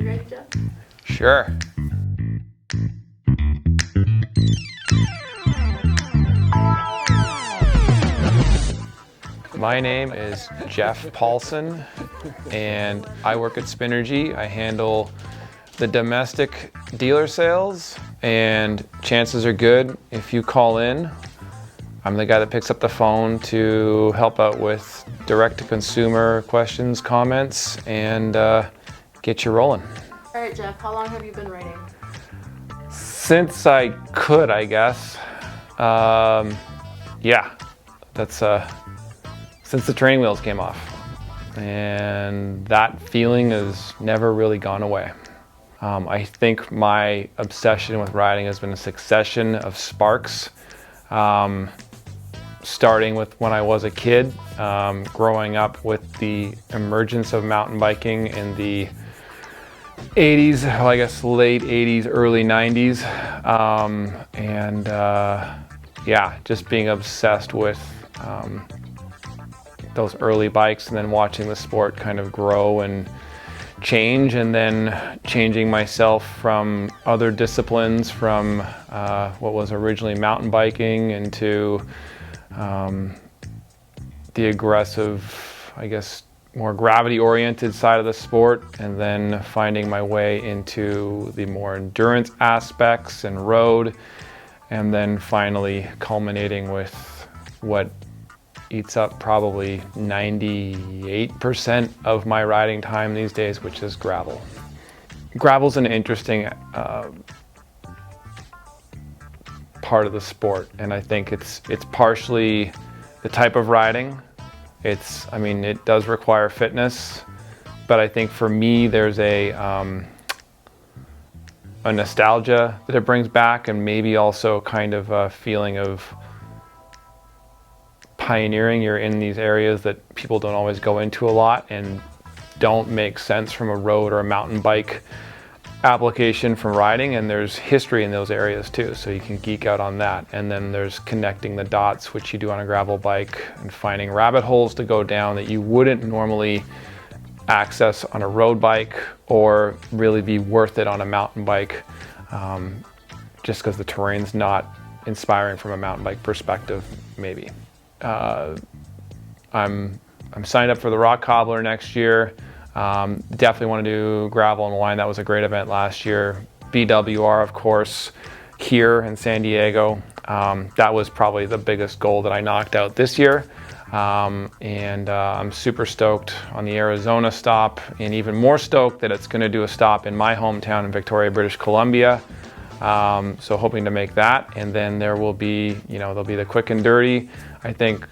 You ready, Jeff? Sure. My name is Jeff Paulson, and I work at Spinergy. I handle the domestic dealer sales, and chances are good if you call in, I'm the guy that picks up the phone to help out with direct-to-consumer questions, comments, and get you rolling. All right, Jeff, how long have you been writing? Since I could, I guess. Yeah, that's since the training wheels came off. And that feeling has never really gone away. I think my obsession with riding has been a succession of sparks. Starting with when I was a kid, growing up with the emergence of mountain biking in the 80s, well, I guess late 80s, early 90s. Yeah, just being obsessed with those early bikes, and then watching the sport kind of grow and change, and then changing myself from other disciplines, from what was originally mountain biking into the aggressive, I guess, more gravity-oriented side of the sport, and then finding my way into the more endurance aspects and road, and then finally culminating with what eats up probably 98% of my riding time these days, which is gravel. Gravel's an interesting part of the sport, and I think it's partially the type of riding. I mean, it does require fitness, but I think for me there's a nostalgia that it brings back, and maybe also kind of a feeling of pioneering. You're in these areas that people don't always go into a lot and don't make sense from a road or a mountain bike application from riding, and there's history in those areas too, so you can geek out on that. And then there's connecting the dots, which you do on a gravel bike, and finding rabbit holes to go down that you wouldn't normally access on a road bike, or really be worth it on a mountain bike, just because the terrain's not inspiring from a mountain bike perspective, maybe. I'm signed up for the Rock Cobbler next year. Definitely want to do gravel and wine. That was a great event last year. BWR, of course, here in San Diego. That was probably the biggest goal that I knocked out this year. I'm super stoked on the Arizona stop, and even more stoked that it's going to do a stop in my hometown in Victoria, British Columbia. So hoping to make that, and then there will be, there'll be the quick and dirty. I think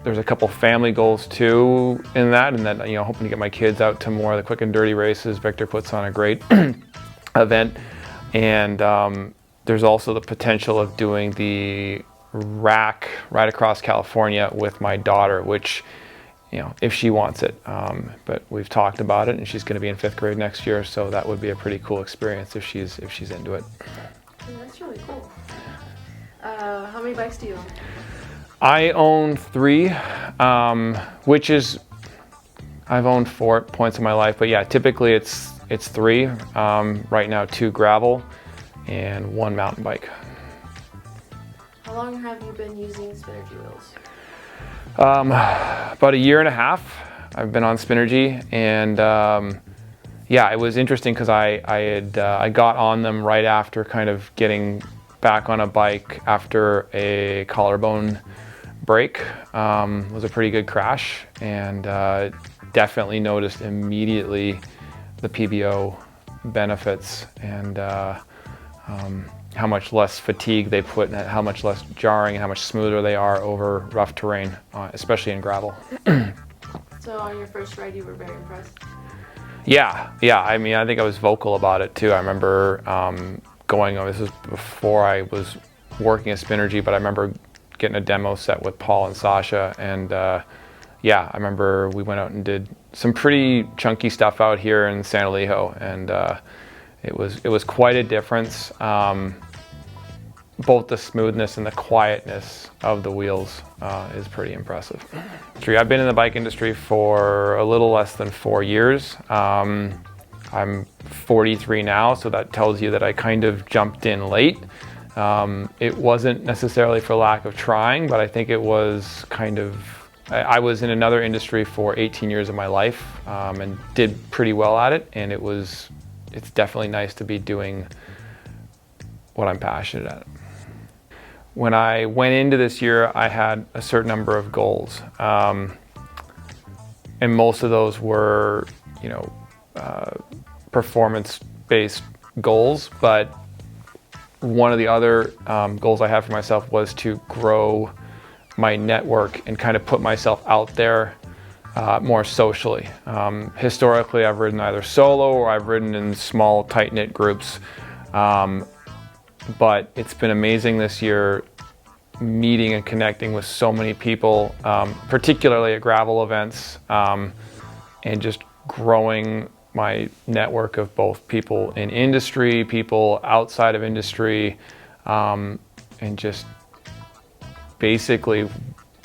there's a couple family goals too in that, and that, hoping to get my kids out to more of the quick and dirty races. Victor puts on a great event, and there's also the potential of doing the rack right across California with my daughter, which, if she wants it. But we've talked about it, and she's going to be in 5th grade next year, so that would be a pretty cool experience if she's into it. That's really cool. How many bikes do you own? I own 3, which is, I've owned 4 points in my life, but yeah, typically it's 3. Right now 2 gravel and 1 mountain bike. How long have you been using Spinergy wheels? About a year and a half I've been on Spinergy, and yeah, it was interesting because I got on them right after kind of getting back on a bike after a collarbone break. Was a pretty good crash, and definitely noticed immediately the PBO benefits, and how much less fatigue they put, and how much less jarring and how much smoother they are over rough terrain, especially in gravel. So on your first ride, you were very impressed? Yeah. I mean, I think I was vocal about it too. I remember this was before I was working at Spinergy, but I remember getting a demo set with Paul and Sasha, and yeah, I remember we went out and did some pretty chunky stuff out here in San Elijo, and it was quite a difference. Both the smoothness and the quietness of the wheels is pretty impressive. I've been in the bike industry for a little less than 4 years. I'm 43 now, so that tells you that I kind of jumped in late. It wasn't necessarily for lack of trying, but I think it was kind of, I was in another industry for 18 years of my life and did pretty well at it, and it's definitely nice to be doing what I'm passionate at. When I went into this year, I had a certain number of goals, and most of those were, performance-based goals, but one of the other goals I had for myself was to grow my network and kind of put myself out there more socially. Historically, I've ridden either solo or I've ridden in small, tight-knit groups, but it's been amazing this year meeting and connecting with so many people, particularly at gravel events, and just growing my network of both people in industry, people outside of industry, and just basically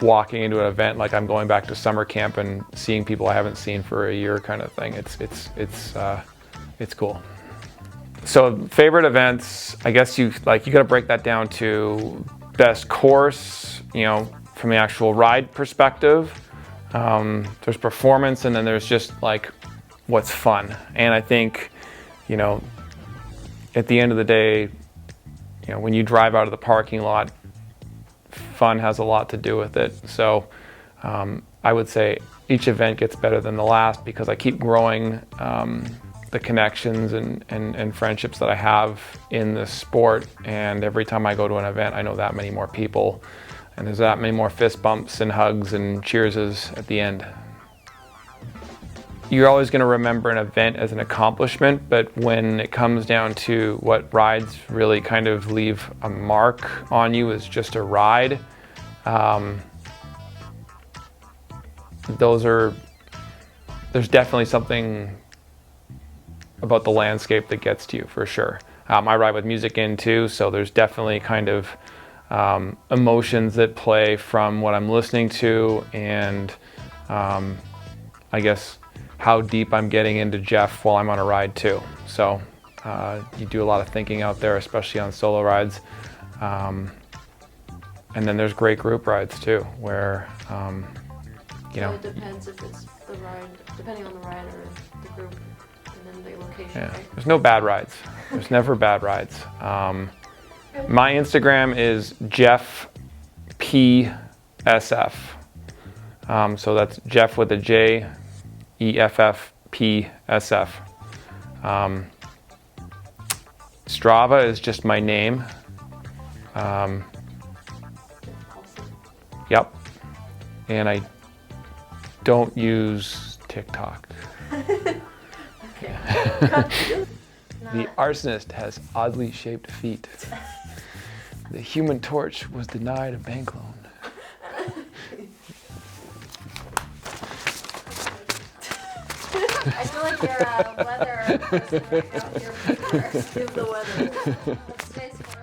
walking into an event like I'm going back to summer camp and seeing people I haven't seen for a year kind of thing. It's cool. So favorite events, I guess you got to break that down to best course, from the actual ride perspective. There's performance, and then there's just like what's fun. And I think, at the end of the day, when you drive out of the parking lot, fun has a lot to do with it. So I would say each event gets better than the last because I keep growing the connections and friendships that I have in this sport, and every time I go to an event I know that many more people, and there's that many more fist bumps and hugs and cheerses at the end. You're always going to remember an event as an accomplishment, but when it comes down to what rides really kind of leave a mark on you as just a ride, there's definitely something about the landscape that gets to you for sure. I ride with music in too, so there's definitely kind of emotions that play from what I'm listening to, and I guess how deep I'm getting into Jeff while I'm on a ride too. So you do a lot of thinking out there, especially on solo rides. And then there's great group rides too, where it depends if it's the ride, depending on the ride or the group, and then the location. Yeah, right? there's no bad rides. There's never bad rides. My Instagram is Jeff PSF. So that's Jeff with a J, EFFPSF. Strava is just my name. Yep. And I don't use TikTok. Okay. The arsonist has oddly shaped feet. The Human Torch was denied a bank loan. I feel like you're a weather person right now. You're the weather. That's nice.